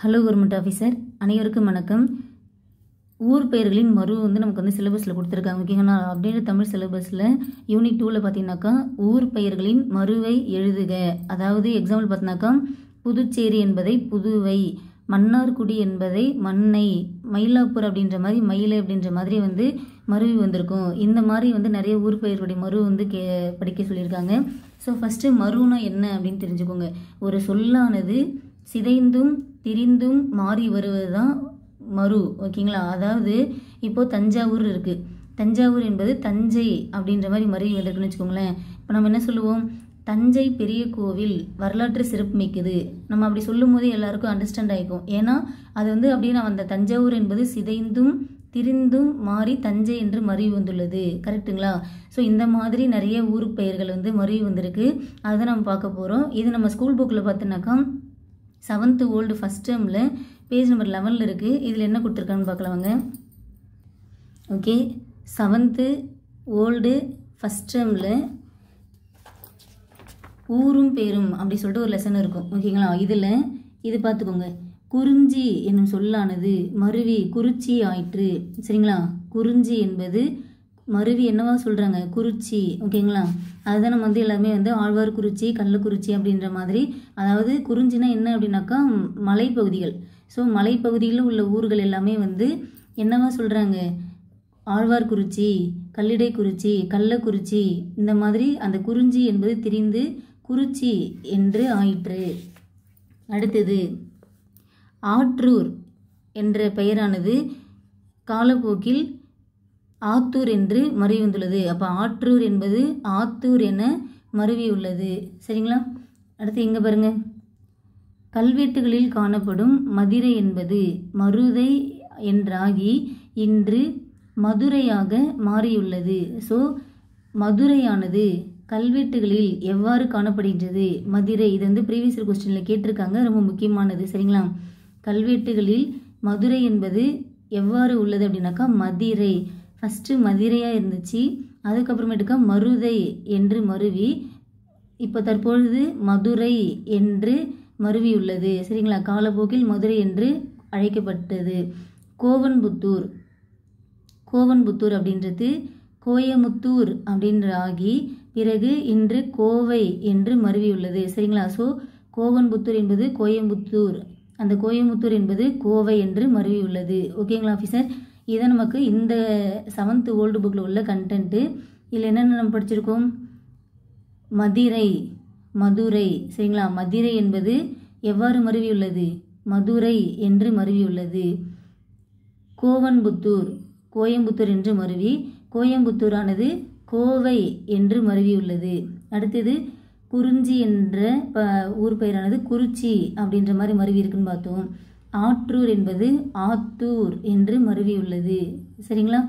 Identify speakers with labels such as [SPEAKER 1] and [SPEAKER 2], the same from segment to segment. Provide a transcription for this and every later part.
[SPEAKER 1] Hello government officer, அனைவருக்கும் வணக்கம். ஊர் பெயர்களின் மறு நமக்கு சிலபஸில் கொடுத்துருக்காங்க. ஓகேங்களா? அப்படின்ற தமிழ் சிலபஸில் யூனிட் 2ல் பார்த்தீங்கன்னாக்கா ஊர் பெயர்களின் மறுவை எழுதுக. அதாவது எக்ஸாம்பிள் பார்த்தீங்கன்னாக்கா புதுச்சேரி என்பதை புதுவை, மன்னார்குடி என்பதை மண்ணை, மயிலாப்பூர் அப்படின்ற மாதிரி மயிலை அப்படின்ற மாதிரி மருவி வந்திருக்கும். இந்த மாதிரி நிறைய ஊர் பெயர்களுடைய மறு படிக்க சொல்லியிருக்காங்க. ஸோ ஃபஸ்ட்டு மறுனா என்ன அப்படின்னு தெரிஞ்சுக்கோங்க. ஒரு சொல்லானது சிதைந்தும் திரிந்தும் மாறி வருவது தான் மறு. ஓகேங்களா? அதாவது இப்போது தஞ்சாவூர் இருக்குது. தஞ்சாவூர் என்பது தஞ்சை அப்படின்ற மாதிரி மருவி வந்திருக்குன்னு வச்சுக்கோங்களேன். இப்போ நம்ம என்ன சொல்லுவோம்? தஞ்சை பெரிய கோவில் வரலாற்று சிறப்பு மிக்கது. நம்ம அப்படி சொல்லும் போது எல்லாருக்கும் அண்டர்ஸ்டாண்ட் ஆகிக்கும். ஏன்னா அது அப்படின்னா அந்த தஞ்சாவூர் என்பது சிதைந்தும் திரிந்தும் மாறி தஞ்சை என்று மருவி வந்துள்ளது. கரெக்டுங்களா? ஸோ இந்த மாதிரி நிறைய ஊர் பெயர்கள் மருவி வந்திருக்கு. அதுதான் நம்ம பார்க்க போகிறோம். இது நம்ம ஸ்கூல் புக்கில் பார்த்தோன்னாக்கா 7th ஓல்டு ஃபஸ்ட் டேர்மில் பேஜ் நம்பர் 11 இருக்குது. இதில் என்ன கொடுத்துருக்கான்னு பார்க்கலாங்க. ஓகே, 7th ஓல்டு ஃபஸ்ட் டேர்மில் ஊரும் பேரும் அப்படி சொல்லிட்டு ஒரு லெசன் இருக்கும். ஓகேங்களா? இதில் இது பார்த்துக்கோங்க. குறிஞ்சி என்னும் சொல்லானது மருவி குறிச்சி ஆயிற்று. சரிங்களா? குறிஞ்சி என்பது மருவி என்னவா சொல்கிறாங்க? குறிச்சி. ஓகேங்களா? அதுதான் நம்ம எல்லாமே ஆழ்வார்குறிச்சி, கள்ளக்குறிச்சி அப்படின்ற மாதிரி. அதாவது குறிஞ்சினா என்ன அப்படின்னாக்கா மலைப்பகுதிகள். ஸோ மலைப்பகுதியில் உள்ள ஊர்கள் எல்லாமே என்னவா சொல்கிறாங்க? ஆழ்வார்குறிச்சி, கல்லிடைக்குறிச்சி, கள்ளக்குறிச்சி, இந்த மாதிரி அந்த குறிஞ்சி என்பது திரிந்து குறிச்சி என்று ஆயிற்று. அடுத்தது ஆற்றூர் என்ற பெயரானது காலப்போக்கில் ஆத்தூர் என்று மருவி வந்துள்ளது. அப்போ ஆற்றூர் என்பது ஆத்தூர் என மருவி உள்ளது. சரிங்களா? அடுத்து இங்கே பாருங்க. கல்வெட்டுகளில் காணப்படும் மதுரை என்பது மருதை என்றாகி இன்று மதுரையாக மாறியுள்ளது. ஸோ மதுரையானது கல்வெட்டுகளில் எவ்வாறு காணப்படுகின்றது? மதுரை. இது ப்ரீவியஸ் இயர் கொஸ்டினில் கேட்டிருக்காங்க. ரொம்ப முக்கியமானது. சரிங்களா? கல்வெட்டுகளில் மதுரை என்பது எவ்வாறு உள்ளது அப்படின்னாக்கா மதிரை. ஃபஸ்ட்டு மதுரையாக இருந்துச்சு. அதுக்கப்புறமேட்டுக்கா மருதை என்று மருவி இப்போ தற்பொழுது மதுரை என்று மருவி உள்ளது. சரிங்களா? காலப்போக்கில் மதுரை என்று அழைக்கப்பட்டது. கோவன்புத்தூர். கோவன்புத்தூர் அப்படின்றது கோயமுத்தூர் அப்படின்ற ஆகி பிறகு இன்று கோவை என்று மருவி உள்ளது. சரிங்களா? ஸோ கோவன்புத்தூர் என்பது கோயம்புத்தூர், அந்த கோயமுத்தூர் என்பது கோவை என்று மருவி உள்ளது. ஓகேங்களா ஆஃபீஸர்? இதை நமக்கு இந்த 7th ஓல்டு புக்கில் உள்ள கண்டென்ட்டு. இதில் என்னென்ன நம்ம படிச்சிருக்கோம்? மதிரை, மதுரை. சரிங்களா? மதிரை என்பது எவ்வாறு மருவி உள்ளது? மதுரை என்று மருவி உள்ளது. கோவன்புத்தூர் கோயம்புத்தூர் என்று மருவி கோயம்புத்தூரானது கோவை என்று மருவி உள்ளது. அடுத்தது குறிஞ்சி என்ற ஊர் பெயரானது குறிச்சி அப்படின்ற மாதிரி மருவி இருக்குன்னு பார்த்தோம். ஆற்றூர் என்பது ஆத்தூர் என்று மருவி உள்ளது. சரிங்களா?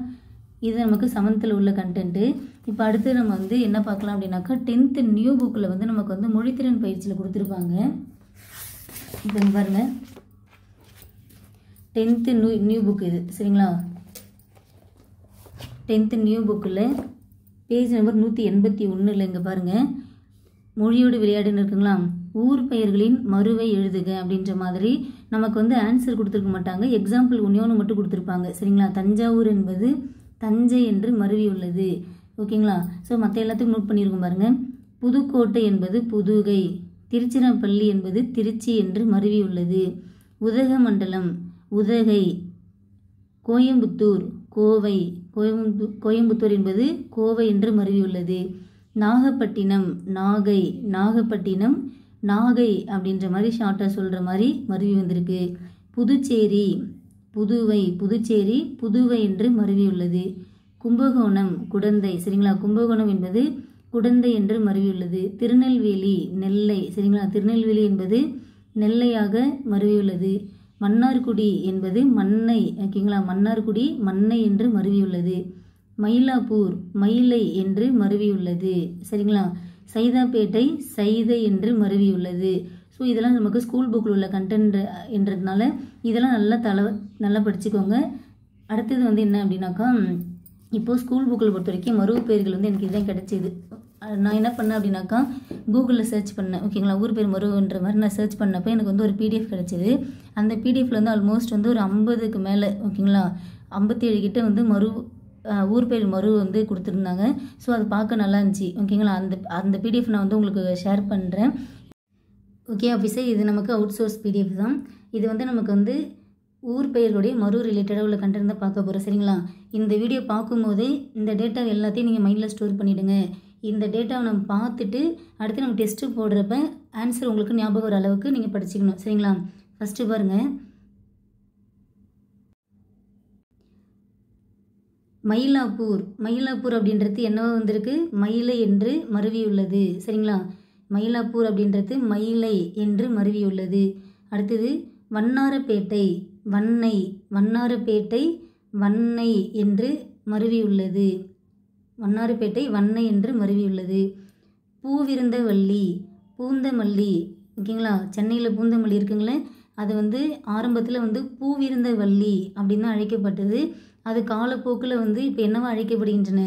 [SPEAKER 1] இது நமக்கு 7th உள்ள கண்டென்ட்டு. இப்போ அடுத்து நம்ம என்ன பார்க்கலாம் அப்படின்னாக்கா 10th நியூ புக்கில் நமக்கு மொழித்திறன் பயிற்சியில் கொடுத்துருப்பாங்க. இப்போ பாருங்க, 10th நியூ புக் இது. சரிங்களா? 10th நியூ புக்கில் பேஜ் நம்பர் 181 இங்கே பாருங்கள். மொழியோடு விளையாடுன்னு இருக்குங்களா? ஊர் பெயர்களின் மறுவை எழுதுக அப்படின்ற மாதிரி நமக்கு ஆன்சர் கொடுத்துருக்க மாட்டாங்க. எக்ஸாம்பிள் ஒன்று மட்டும் கொடுத்துருப்பாங்க. சரிங்களா? தஞ்சாவூர் என்பது தஞ்சை என்று மருவி உள்ளது. ஓகேங்களா? ஸோ மற்ற எல்லாத்துக்கும் நோட் பண்ணியிருக்கோம் பாருங்கள். புதுக்கோட்டை என்பது புதுகை, திருச்சிராப்பள்ளி என்பது திருச்சி என்று மருவி உள்ளது. உதகமண்டலம் உதகை, கோயம்புத்தூர் கோவை, கோயம்புத்தூர் என்பது கோவை என்று மருவி உள்ளது. நாகப்பட்டினம் நாகை, நாகப்பட்டினம் நாகை அப்படின்ற மாதிரி ஷார்ட்டாக சொல்கிற மாதிரி மருவி வந்திருக்கு. புதுச்சேரி புதுவை, புதுச்சேரி புதுவை என்று மருவி உள்ளது. கும்பகோணம் குடந்தை. சரிங்களா? கும்பகோணம் என்பது குடந்தை என்று மருவி உள்ளது. திருநெல்வேலி நெல்லை. சரிங்களா? திருநெல்வேலி என்பது நெல்லையாக மருவி உள்ளது. மன்னார்குடி என்பது மண்ணை. ஓகேங்களா? மன்னார்குடி மண்ணை என்று மருவி உள்ளது. மயிலாப்பூர் மயிலை என்று மருவியுள்ளது. சரிங்களா? சைதாப்பேட்டை சைதை என்று மருவியுள்ளது. ஸோ இதெல்லாம் நமக்கு ஸ்கூல் புக்கில் உள்ள கண்டென்ட் என்றதுனால இதெல்லாம் நல்லா படிச்சுக்கோங்க. அடுத்தது என்ன அப்படின்னாக்கா இப்போது ஸ்கூல் புக்கில் பொறுத்த வரைக்கும் மருவு பெயர்கள் எனக்கு இதுதான் கிடைச்சிது. நான் என்ன பண்ணேன் அப்படின்னாக்கா கூகுளில் சர்ச் பண்ணேன். ஓகேங்களா, ஊர் பேர் மருவன்ற மாதிரி நான் சர்ச் பண்ணப்போ எனக்கு வந்து ஒரு பிடிஎஃப் கிடச்சிது. அந்த பிடிஎஃப்ல வந்து ஆல்மோஸ்ட் வந்து ஒரு 50க்கு மேலே, ஓகேங்களா, 57 கிட்ட வந்து ஊர் பேர் மரு வந்து கொடுத்துருந்தாங்க. ஸோ அது பார்க்க நல்லா இருந்துச்சு. ஓகேங்களா, அந்த பிடிஎஃப் நான் வந்து உங்களுக்கு ஷேர் பண்ணுறேன். ஓகே ஆஃபீஸர், இது நமக்கு அவுட் சோர்ஸ் பிடிஎஃப் தான். இது வந்து நமக்கு வந்து ஊர் பெயர்களுடைய மறு ரிலேட்டடாக உள்ள கண்டென்ட் தான் பார்க்க போகிறோம். சரிங்களா, இந்த வீடியோ பார்க்கும்போதே இந்த டேட்டா எல்லாத்தையும் நீங்கள் மைண்டில் ஸ்டோர் பண்ணிவிடுங்க. இந்த டேட்டாவை நம்ம பார்த்துட்டு அடுத்து நம்ம டெஸ்ட்டு போடுறப்ப ஆன்சர் உங்களுக்கு ஞாபகம் வர அளவுக்கு நீங்கள் படிச்சுக்கணும். சரிங்களா, ஃபஸ்ட்டு பாருங்கள், மயிலாப்பூர் அப்படின்றது என்னவா வந்திருக்கு? மயிலை என்று மருவியுள்ளது. சரிங்களா, மயிலாப்பூர் அப்படின்றது மயிலை என்று மருவியுள்ளது. அடுத்தது வண்ணாரப்பேட்டை வண்ணை என்று மருவியுள்ளது. வண்ணாரப்பேட்டை வண்ணை என்று மருவியுள்ளது. பூந்தமல்லி, ஓகேங்களா, சென்னையில் பூந்தமல்லி இருக்குங்களே, அது வந்து ஆரம்பத்தில் வந்து பூவிருந்தவல்லி அப்படின்னு தான் அழைக்கப்பட்டது. அது காலப்போக்கில் வந்து இப்போ என்னவா அழைக்கப்படுகின்றன?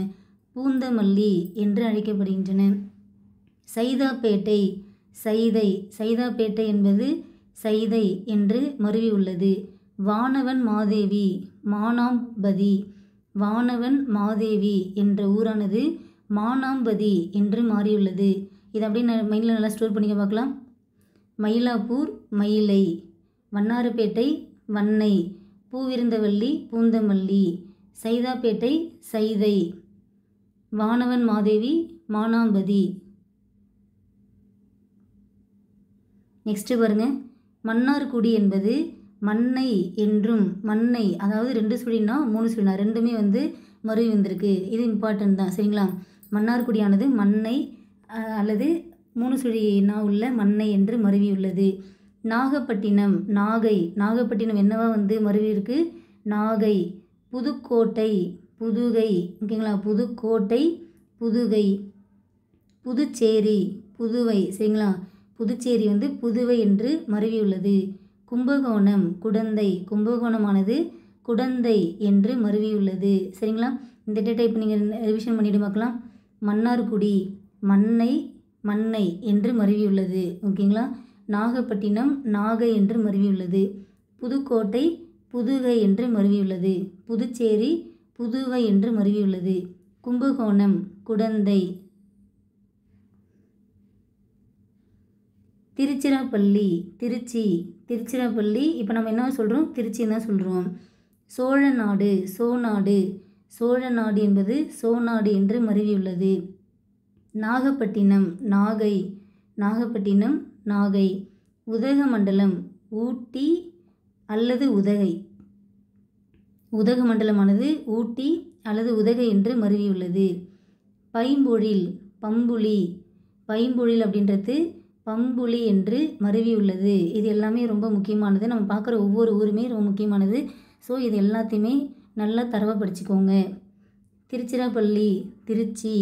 [SPEAKER 1] பூந்தமல்லி என்று அழைக்கப்படுகின்றன. சைதாப்பேட்டை என்பது சைதை என்று மருவியுள்ளது. வானவன் மாதேவி என்ற ஊரானது மானாம்பதி என்று மாறியுள்ளது. இது அப்படியே மைண்டில் நல்லா ஸ்டோர் பண்ணிக்க பார்க்கலாம். மயிலாப்பூர் மயிலை, வண்ணாரப்பேட்டை வண்ணை, பூவிருந்தவல்லி பூந்தமல்லி, சைதாப்பேட்டை சைதை, வானவன் மாதேவி மானாம்பதி. நெக்ஸ்ட்டு பாருங்கள், மன்னார்குடி என்பது மண்ணை என்றும், மண்ணை அதாவது 2 சுழினா 3 சுழினா ரெண்டுமே வந்து மருவி வந்திருக்கு. இது இம்பார்ட்டன்ட் தான். சரிங்களா, மன்னார்குடியானது மண்ணை அல்லது 3 சுழினா உள்ள மண்ணை என்று மருவியுள்ளது. நாகப்பட்டினம் என்னவா வந்து மருவி இருக்கு? நாகை. புதுக்கோட்டை புதுகை, ஓகேங்களா, புதுக்கோட்டை புதுகை. புதுச்சேரி புதுவை. சரிங்களா, புதுச்சேரி வந்து புதுவை என்று மருவியுள்ளது. கும்பகோணம் கும்பகோணமானது குடந்தை என்று மருவியுள்ளது. சரிங்களா, இந்த டேட்டா இப்போ நீங்கள் ரிவிஷன் பண்ணிட்டு பார்க்கலாம். மன்னார்குடி மண்ணை என்று மருவியுள்ளது. ஓகேங்களா, நாகப்பட்டினம் நாகை என்று மருவியுள்ளது. புதுக்கோட்டை புதுகை என்று மருவியுள்ளது. புதுச்சேரி புதுவை என்று மருவியுள்ளது. கும்பகோணம் குடந்தை. திருச்சிராப்பள்ளி இப்போ நம்ம என்ன சொல்கிறோம்? திருச்சின்னு தான் சொல்கிறோம். சோழநாடு என்பது சோநாடு என்று மருவியுள்ளது. நாகப்பட்டினம் நாகை. உதகமண்டலம் ஊட்டி அல்லது உதகை. உதகமண்டலமானது ஊட்டி அல்லது உதகை என்று மருவியுள்ளது. பைம்பொழில் அப்படின்றது பம்புலி என்று மருவியுள்ளது. இது எல்லாமே ரொம்ப முக்கியமானது. நம்ம பார்க்குற ஒவ்வொரு ஊருமே ரொம்ப முக்கியமானது. ஸோ இது எல்லாத்தையுமே நல்லா தரவாக படிச்சுக்கோங்க. திருச்சிராப்பள்ளி திருச்சி,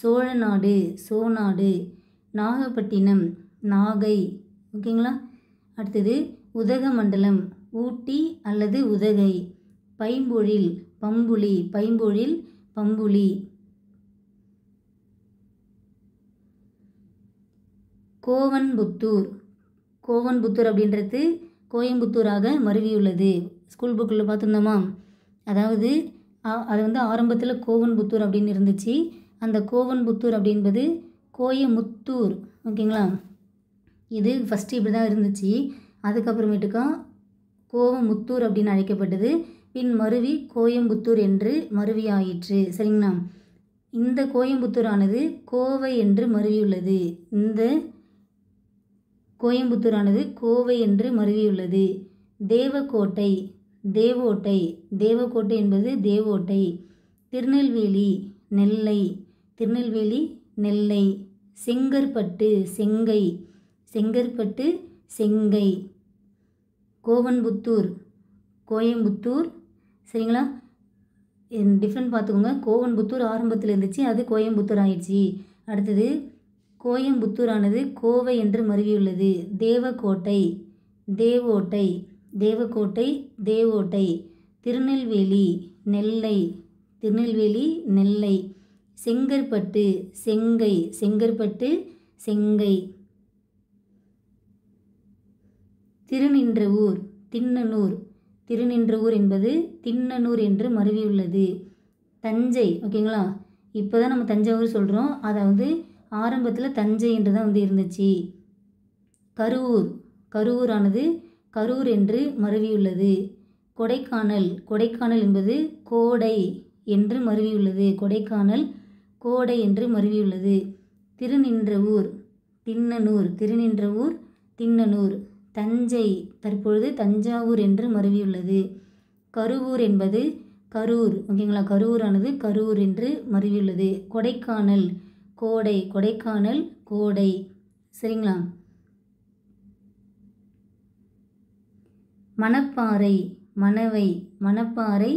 [SPEAKER 1] சோநாடு, நாகப்பட்டினம் நாகை, ஓகேங்களா. அடுத்தது உதகமண்டலம் ஊட்டி அல்லது உதகை. பைம்பொழில் பம்புலி. கோவன்புத்தூர் அப்படின்றது கோயம்புத்தூராக மருவியுள்ளது. ஸ்கூல் புக்கில் பார்த்துருந்தோமா? அதாவது அது வந்து ஆரம்பத்தில் கோவன்புத்தூர் அப்படின்னு இருந்துச்சு. அந்த கோவன்புத்தூர் அப்படின்பது கோயமுத்தூர், ஓகேங்களா. இது ஃபஸ்ட்டு இப்படி தான் இருந்துச்சு. அதுக்கப்புறமேட்டுக்கா கோவமுத்தூர் அப்படின்னு அழைக்கப்பட்டது. பின் மருவி கோயம்புத்தூர் என்று மருவி ஆயிற்று. சரிங்களா, இந்த கோயம்புத்தூரானது கோவை என்று மருவியுள்ளது. இந்த கோயம்புத்தூரானது கோவை என்று மருவியுள்ளது. தேவக்கோட்டை என்பது தேவோட்டை. திருநெல்வேலி நெல்லை. செங்கற்பட்டு செங்கை. கோயம்புத்தூர். சரிங்களா, டிஃப்ரெண்ட் பார்த்துக்கோங்க. கோவன்புத்தூர் ஆரம்பத்தில் இருந்துச்சு, அது கோயம்புத்தூர் ஆயிடுச்சு. அடுத்தது கோயம்புத்தூரானது கோவை என்று மருவியுள்ளது. தேவோட்டை. திருநெல்வேலி நெல்லை. செங்கற்பட்டு செங்கை, செங்கற்பட்டு செங்கை. திருநின்றவூர் திண்ணனூர், திருநின்றவூர் என்பது திண்ணனூர் என்று மருவியுள்ளது. தஞ்சை, ஓகேங்களா, இப்போ தான் நம்ம தஞ்சாவூர் சொல்கிறோம், அதாவது ஆரம்பத்தில் தஞ்சை என்று தான் இருந்துச்சு. கருவூர், கருவூரானது கரூர் என்று மருவியுள்ளது. கொடைக்கானல், கொடைக்கானல் என்பது கோடை என்று மருவியுள்ளது. கொடைக்கானல் கோடை என்று மருவியுள்ளது. திருநின்றவூர் திண்ணனூர், திருநின்றவூர் திண்ணனூர். தஞ்சை தற்பொழுது தஞ்சாவூர் என்று மருவியுள்ளது. கருவூர் என்பது கரூர், ஓகேங்களா, கரூரானது கரூர் என்று மருவியுள்ளது. கொடைக்கானல் கோடை, கொடைக்கானல் கோடை. சரிங்களா. மணப்பாறை மணவை, மணப்பாறை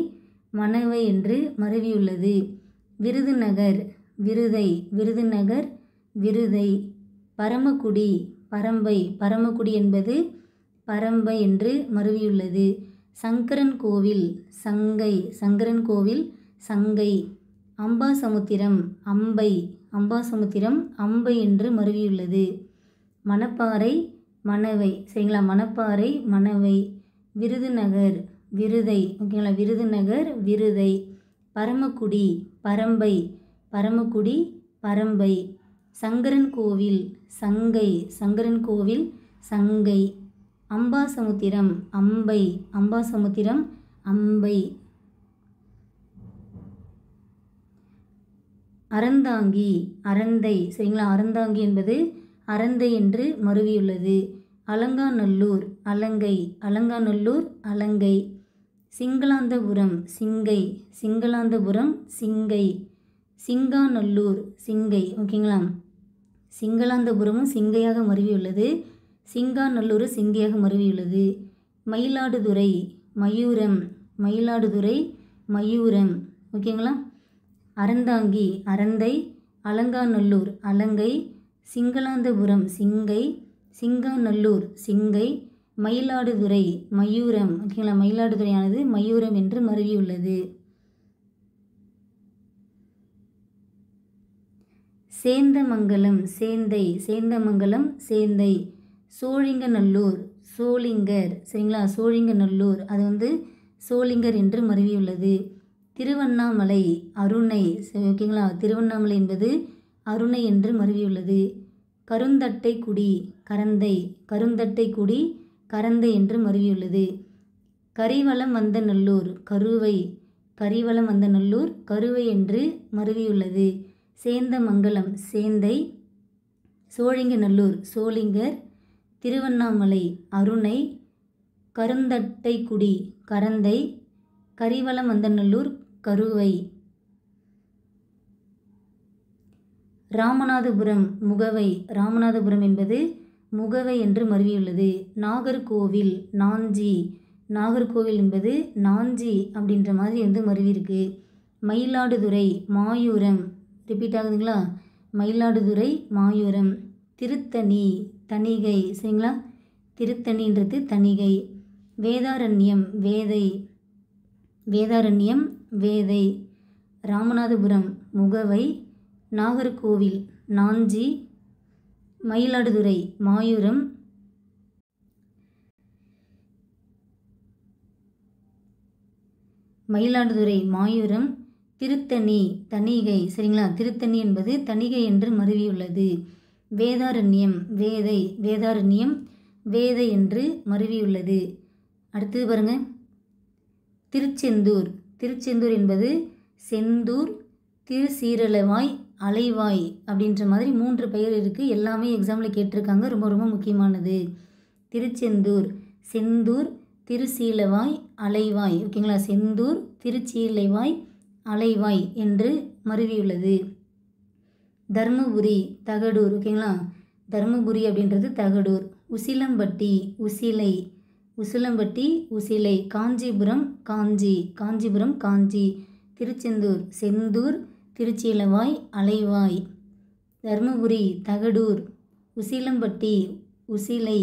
[SPEAKER 1] மணவை என்று மருவியுள்ளது. விருதுநகர் விருதை, விருதுநகர் விருதை. பரமக்குடி பரம்பை, பரமக்குடி என்பது பரம்பை என்று மருவியுள்ளது. சங்கரன் கோவில் சங்கை, சங்கரன் கோவில் சங்கை. அம்பாசமுத்திரம் அம்பை, அம்பாசமுத்திரம் அம்பை என்று மருவியுள்ளது. மணப்பாறை மணவை, சரிங்களா, மணப்பாறை மணவை. விருதுநகர் விருதை, ஓகேங்களா, விருதுநகர் விருதை. பரமக்குடி பரம்பை, பரமக்குடி பரம்பை. சங்கரன் கோவில் சங்கை, சங்கரன் கோவில் சங்கை. அம்பாசமுத்திரம் அம்பை, அம்பாசமுத்திரம் அம்பை. அறந்தாங்கி அரந்தை, சரிங்களா, அறந்தாங்கி என்பது அரந்தை என்று மருவியுள்ளது. அலங்காநல்லூர் அலங்கை, அலங்காநல்லூர் அலங்கை. சிங்களாந்தபுரம் சிங்கை, சிங்களாந்தபுரம் சிங்கை. சிங்காநல்லூர் சிங்கை, ஓகேங்களா, சிங்களாந்தபுரமும் சிங்கையாக மருவியுள்ளது. சிங்காநல்லூர் சிங்கையாக மருவியுள்ளது. மயிலாடுதுறை மயூரம், மயிலாடுதுறை மயூரம், ஓகேங்களா. அறந்தாங்கி அரந்தை, அலங்காநல்லூர் அலங்கை. சிங்களாந்தபுரம் சிங்கை, சிங்காநல்லூர் சிங்கை. மயிலாடுதுறை மயூரம், ஓகேங்களா, மயிலாடுதுறையானது மயூரம் என்று மருவியுள்ளது. சேந்தமங்கலம் சேந்தை, சேந்தமங்கலம் சேந்தை. சோழிங்கநல்லூர் சோளிங்கர், சரிங்களா, சோழிங்கநல்லூர் அது சோளிங்கர் என்று மருவியுள்ளது. திருவண்ணாமலை அருணை, ஓகேங்களா, திருவண்ணாமலை என்பது அருணை என்று மருவியுள்ளது. கருந்தட்டை குடி கரந்தை, கருந்தட்டை குடி கரந்தை என்று மருவியுள்ளது. கரிவலம் வந்த நல்லூர் கருவை, கரிவலம் வந்த நல்லூர் கருவை என்று மருவியுள்ளது. சேந்தமங்கலம் சேந்தை. சோழிங்கநல்லூர் சோளிங்கர். திருவண்ணாமலை அருணை. கருந்தட்டை குடி கரந்தை. கரிவலம் வந்த நல்லூர் கருவை. ராமநாதபுரம் முகவை, ராமநாதபுரம் என்பது முகவை என்று மருவியுள்ளது. நாகர்கோவில் நாஞ்சி, நாகர்கோவில் என்பது நாஞ்சி அப்படின்ற மாதிரி மருவியிருக்கு. மயிலாடுதுறை மாயூரம், ரிப்பீட் ஆகுதுங்களா, மயிலாடுதுறை மாயூரம். திருத்தணி தணிகை, சரிங்களா, திருத்தணின்றது தணிகை. வேதாரண்யம் வேதை, வேதாரண்யம் வேதை. ராமநாதபுரம் முகவை. நாகர்கோவில் நாஞ்சி. மயிலாடுதுறை மாயூரம். மயிலாடுதுறை மாயூரம். திருத்தணி தணிகை, சரிங்களா, திருத்தணி என்பது தணிகை என்று மருவியுள்ளது. வேதாரண்யம் வேதை, வேதாரண்யம் வேதை என்று மருவியுள்ளது. அடுத்தது பாருங்க, திருச்செந்தூர், திருச்செந்தூர் என்பது செந்தூர், திருச்சீரலவாய், அலைவாய் அப்படின்ற மாதிரி 3 பெயர் இருக்குது. எல்லாமே எக்ஸாமில் கேட்டிருக்காங்க, ரொம்ப ரொம்ப முக்கியமானது. திருச்செந்தூர், செந்தூர், திருச்சீலவாய், அலைவாய், ஓகேங்களா, செந்தூர், திருச்சீலைவாய், அலைவாய் என்று மருவியுள்ளது. தர்மபுரி தகடூர், ஓகேங்களா, தர்மபுரி அப்படின்றது தகடூர். உசிலம்பட்டி உசிலை, உசிலம்பட்டி உசிலை. காஞ்சிபுரம் காஞ்சி, காஞ்சிபுரம் காஞ்சி. திருச்செந்தூர் செந்தூர், திருச்சீலவாய், அலைவாய். தர்மபுரி தகடூர், உசிலம்பட்டி உசிலை.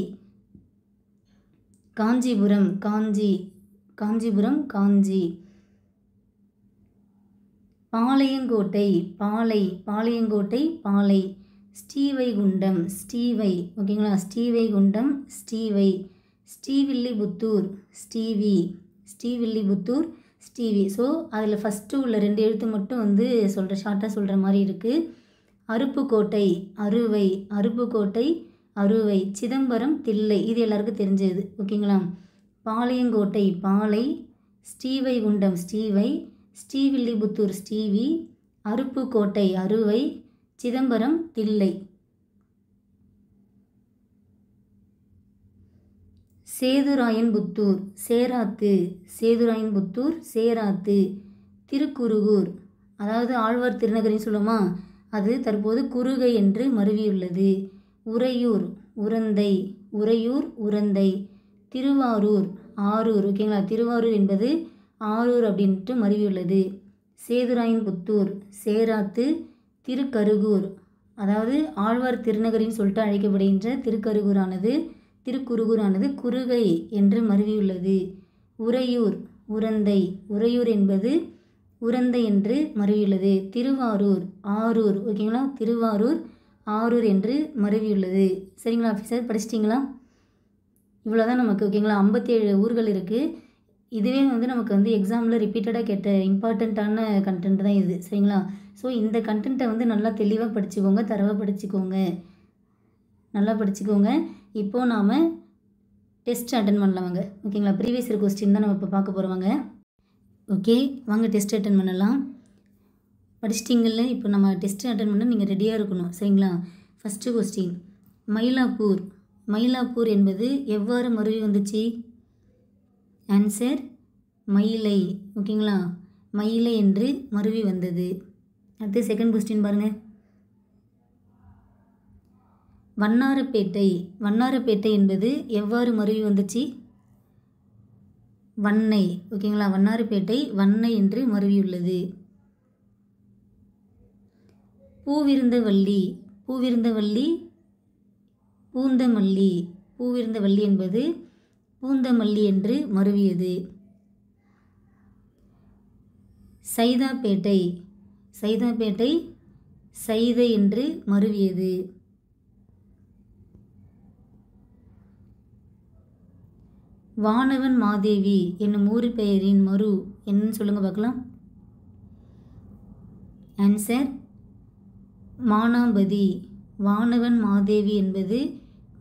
[SPEAKER 1] காஞ்சிபுரம் காஞ்சி, காஞ்சிபுரம் காஞ்சி. பாளையங்கோட்டை, பாளையங்கோட்டை, பாளை. ஸ்ரீவைகுண்டம், ஓகேங்களா, ஸ்ரீவைகுண்டம், ஸ்ரீவில்லிபுத்தூர், ஸ்ரீவில்லிபுத்தூர், ஸோ அதில் ஃபஸ்ட்டு உள்ள 2 எழுத்து மட்டும் வந்து ஷார்ட்டாக சொல்கிற மாதிரி இருக்குது. அருப்புக்கோட்டை, அருப்புக்கோட்டை, அருவை. சிதம்பரம், தில்லை. இது எல்லாருக்கும் தெரிஞ்சது, ஓகேங்களா. பாளையங்கோட்டை, பாளை. ஸ்ரீவைகுண்டம், ஸ்ரீவில்லிபுத்தூர், அருப்புக்கோட்டை, அருவை. சிதம்பரம், தில்லை. சேதுராயன்புத்தூர், சேராத்து. திருக்குருகூர், அதாவது ஆழ்வார் திருநகரின்னு சொல்லுமா, அது தற்போது குறுகை என்று மருவியுள்ளது. உறையூர், உறந்தை. திருவாரூர், ஆரூர், ஓகேங்களா. திருவாரூர் என்பது ஆரூர் அப்படின்ட்டு மருவியுள்ளது. சேதுராயன்புத்தூர், சேராத்து. திருக்கருகூர், அதாவது ஆழ்வார் திருநகரின்னு சொல்லிட்டு அழைக்கப்படுகின்ற திருக்குருகூரானது குறுகை என்று மருவியுள்ளது. உறையூர், உறையூர் என்பது உறந்தை என்று மருவியுள்ளது. திருவாரூர், ஆரூர், ஓகேங்களா. திருவாரூர், ஆரூர் என்று மருவியுள்ளது. சரிங்களா ஆஃபீஸர், படிச்சிட்டிங்களா? இவ்வளோதான் நமக்கு, ஓகேங்களா. 57 ஊர்கள் இருக்குது. இதுவே வந்து நமக்கு வந்து எக்ஸாமில் ரிப்பீட்டடாக கேட்ட இம்பார்ட்டண்ட்டான கண்டென்ட் தான் இது, சரிங்களா. ஸோ இந்த கண்டென்ட்டை வந்து நல்லா தெளிவாக படிச்சுக்கோங்க, தரவாக படிச்சுக்கோங்க, நல்லா படிச்சுக்கோங்க. இப்போது நாம் டெஸ்ட் அட்டன் பண்ணலாம் வாங்க, ஓகேங்களா. ப்ரீவியஸ் இயர் கொஸ்டின் தான் நம்ம இப்போ பார்க்க போகிறோங்க. ஓகே, வாங்க டெஸ்ட் அட்டன் பண்ணலாம். படிச்சிட்டிங்கல்ல, இப்போ நம்ம டெஸ்ட் அட்டன் பண்ண நீங்கள் ரெடியாக இருக்கணும், சரிங்களா. ஃபஸ்ட்டு கொஸ்டின், மயிலாப்பூர் என்பது எவ்வாறு மருவி வந்துச்சு? ஆன்சர் மயிலை, ஓகேங்களா. மயிலை என்று மருவி வந்தது. அடுத்து செகண்ட் கொஸ்டின் பாருங்கள். வண்ணாரப்பேட்டை என்பது எவ்வாறு மருவி வந்துச்சு? வண்ணை, ஓகேங்களா. வண்ணாரப்பேட்டை வண்ணை என்று மருவியுள்ளது. பூவிருந்தவல்லி என்பது பூந்தமல்லி என்று மருவியது. சைதாப்பேட்டை சைதை என்று மருவியது. வானவன் மாதேவி என்னும் ஊர் பெயரின் மறு என்னன்னு சொல்லுங்க பார்க்கலாம். ஆன்சர் மானாம்பதி. வானவன் மாதேவி என்பது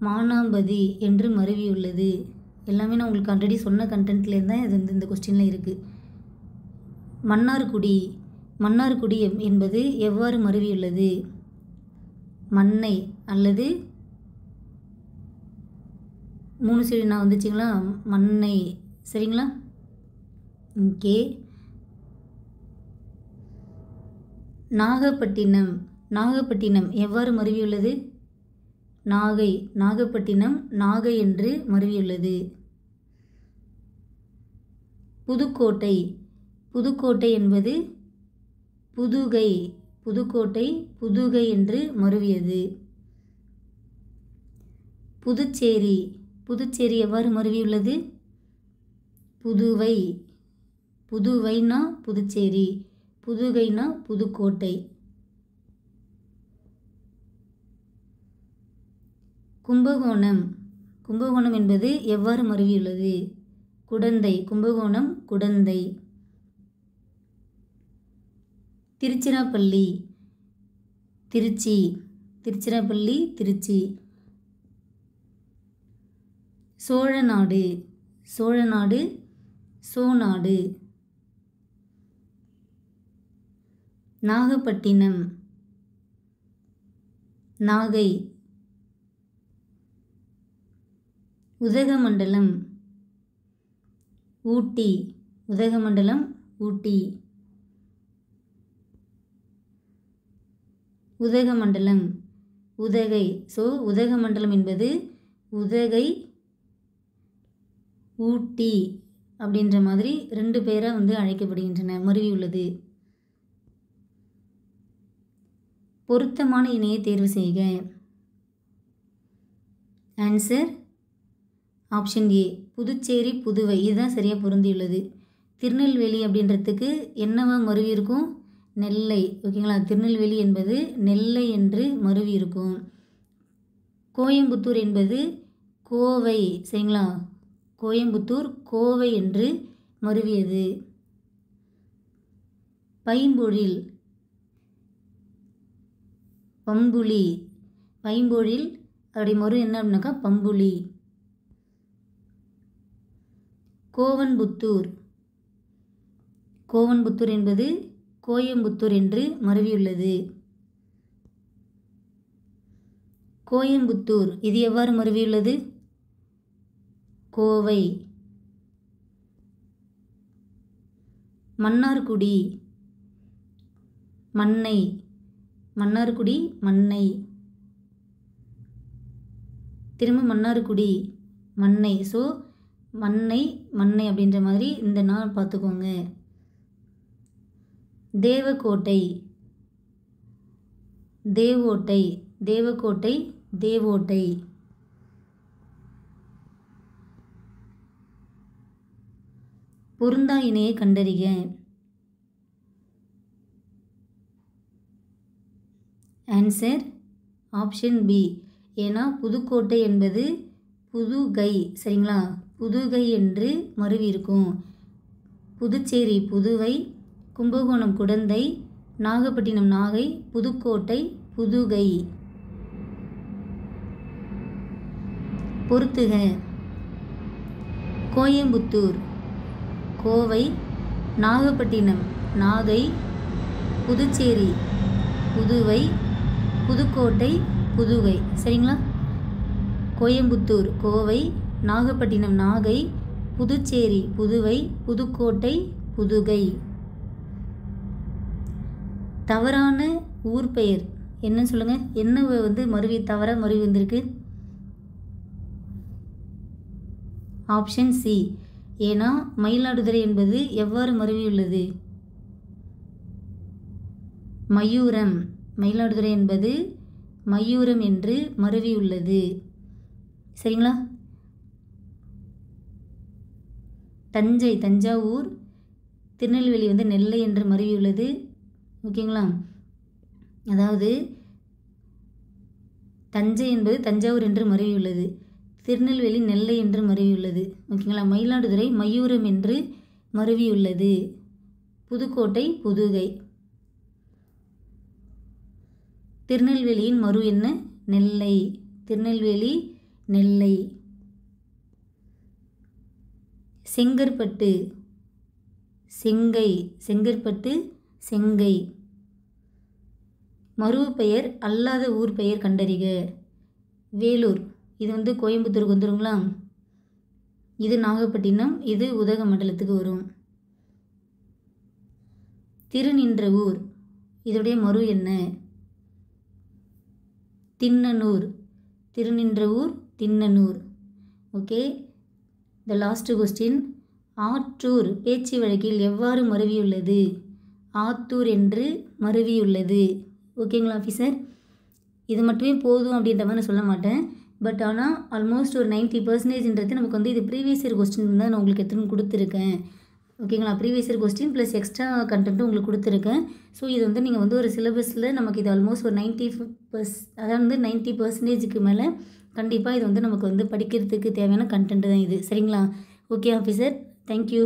[SPEAKER 1] மானாம்பதி என்று மருவியுள்ளது. எல்லாமே நான் உங்களுக்கு ஆல்ரெடி சொன்ன கண்டென்ட்லேருந்து தான் இது இந்த கொஸ்டினில் இருக்குது. மன்னார்குடி என்பது எவ்வாறு மருவியுள்ளது? மண்ணை அல்லது 3 சரி நான் வந்துச்சுங்களா, மண்ணை, சரிங்களா. ஓகே. நாகப்பட்டினம் எவ்வாறு மருவியுள்ளது? நாகப்பட்டினம் நாகை என்று மருவியுள்ளது. புதுக்கோட்டை என்பது புதுகை என்று மருவியது. புதுச்சேரி எவ்வாறு மருவியுள்ளது? புதுவைனா புதுச்சேரி, புதுகைனா புதுக்கோட்டை. கும்பகோணம் என்பது எவ்வாறு மருவியுள்ளது? கும்பகோணம் குடந்தை. திருச்சிராப்பள்ளி திருச்சி. சோழநாடு சோநாடு. நாகப்பட்டினம் நாகை. உதகமண்டலம் ஊட்டி. உதகமண்டலம் உதகை. ஸோ உதகமண்டலம் என்பது உதகை ஊட்டி அப்படின்ற மாதிரி 2 பேராக வந்து அழைக்கப்படுகின்றன, மருவியுள்ளது. பொருத்தமான இணையை தேர்வு செய்க. Answer option A, Puducherry Puduvai. இதுதான் சரியாக பொருந்தியுள்ளது. திருநெல்வேலி அப்படின்றதுக்கு என்னவா மருவி இருக்கும்? நெல்லை. ஓகேங்களா, திருநெல்வேலி என்பது நெல்லை என்று மருவி இருக்கும். கோயம்புத்தூர் என்பது கோவை. சரிங்களா, கோயம்புத்தூர் கோவை என்று மருவியது. பைம்பொழில் பம்புலி. பைம்பொழில் அதோடைய மறு என்ன அப்படின்னாக்கா பம்புலி. கோவன்புத்தூர். கோவன்புத்தூர் என்பது கோயம்புத்தூர் என்று மருவியுள்ளது. கோயம்புத்தூர் இது எவ்வாறு மருவியுள்ளது? கோவை. மன்னார்குடி. மன்னை. மன்னார்குடி மன்னை. திரும்ப மன்னார்குடி மன்னை. ஸோ மன்னை மன்னை அப்படின்ற மாதிரி இந்த நாள் பார்த்துக்கோங்க. தேவக்கோட்டை. தேவோட்டை. தேவக்கோட்டை தேவோட்டை. பொருந்தா இணையை கண்டறிக. Answer option B. ஏன்னா புதுக்கோட்டை என்பது புதுகை. சரிங்களா, புதுகை என்று மருவி இருக்கும். புதுச்சேரி புதுவை, கும்பகோணம் குடந்தை, நாகப்பட்டினம் நாகை, புதுக்கோட்டை புதுகை. பொறுத்துக. கோயம்புத்தூர் கோவை, நாகப்பட்டினம் நாகை, புதுச்சேரி புதுவை, புதுக்கோட்டை புதுகை. சரிங்களா, கோயம்புத்தூர் கோவை, நாகப்பட்டினம் நாகை, புதுச்சேரி புதுவை, புதுக்கோட்டை புதுகை. தவறான ஊர் பெயர் என்னன்னு சொல்லுங்கள். என்ன மருவி தவறாக மருவி வந்திருக்கு? Option C. ஏன்னா மயிலாடுதுறை என்பது எவ்வாறு மருவியுள்ளது? மயூரம். மயிலாடுதுறை என்பது மயூரம் என்று மருவியுள்ளது. சரிங்களா, தஞ்சை தஞ்சாவூர், திருநெல்வேலி நெல்லை என்று மருவியுள்ளது. ஓகேங்களா, அதாவது தஞ்சை என்பது தஞ்சாவூர் என்று மருவியுள்ளது, திருநெல்வேலி நெல்லை என்று மருவியுள்ளது. ஓகேங்களா, மயிலாடுதுறை மயூரம் என்று மருவியுள்ளது, புதுக்கோட்டை புதுகை. திருநெல்வேலியின் மறு என்ன? நெல்லை. திருநெல்வேலி நெல்லை. செங்கற்பட்டு செங்கை. செங்கற்பட்டு செங்கை. மருவு பெயர் அல்லாத ஊர் பெயர் கண்டறிக. வேலூர் இது கோயம்புத்தூருக்கு வந்துருங்களா. இது நாகப்பட்டினம், இது உதகமண்டலத்துக்கு வரும். திருநின்றவூர் இதோடைய மறு என்ன? Thinnanur. Thiruninravur Thinnanur. Okay, the last question. Attur பேச்சு வழக்கில் எவ்வாறு மருவியுள்ளது? ஆத்தூர் என்று மருவியுள்ளது. ஓகேங்களா ஆஃபீஸர், இது மட்டுமே போதும் அப்படின்ற மாதிரி நான் சொல்ல மாட்டேன். பட் ஆனால் ஆல்மோஸ்ட் ஒரு 90% நமக்கு இது ப்ரீவியஸ் இயர் கொஸ்டின் தான் நான் உங்களுக்கு எடுத்துன்னு கொடுத்துருக்கேன். ஓகேங்களா, previous year question plus extra கண்டென்ட்டும் உங்களுக்கு கொடுத்துருக்கேன். ஸோ இது நீங்கள் ஒரு சிலபஸில் நமக்கு இது ஆல்மோஸ்ட் ஒரு 90%, அதாவது 90%க்கு மேலே கண்டிப்பாக இது நமக்கு படிக்கிறதுக்கு தேவையான கண்டென்ட் தான் இது. சரிங்களா, ஓகே ஆஃபீஸர், தேங்க்யூ.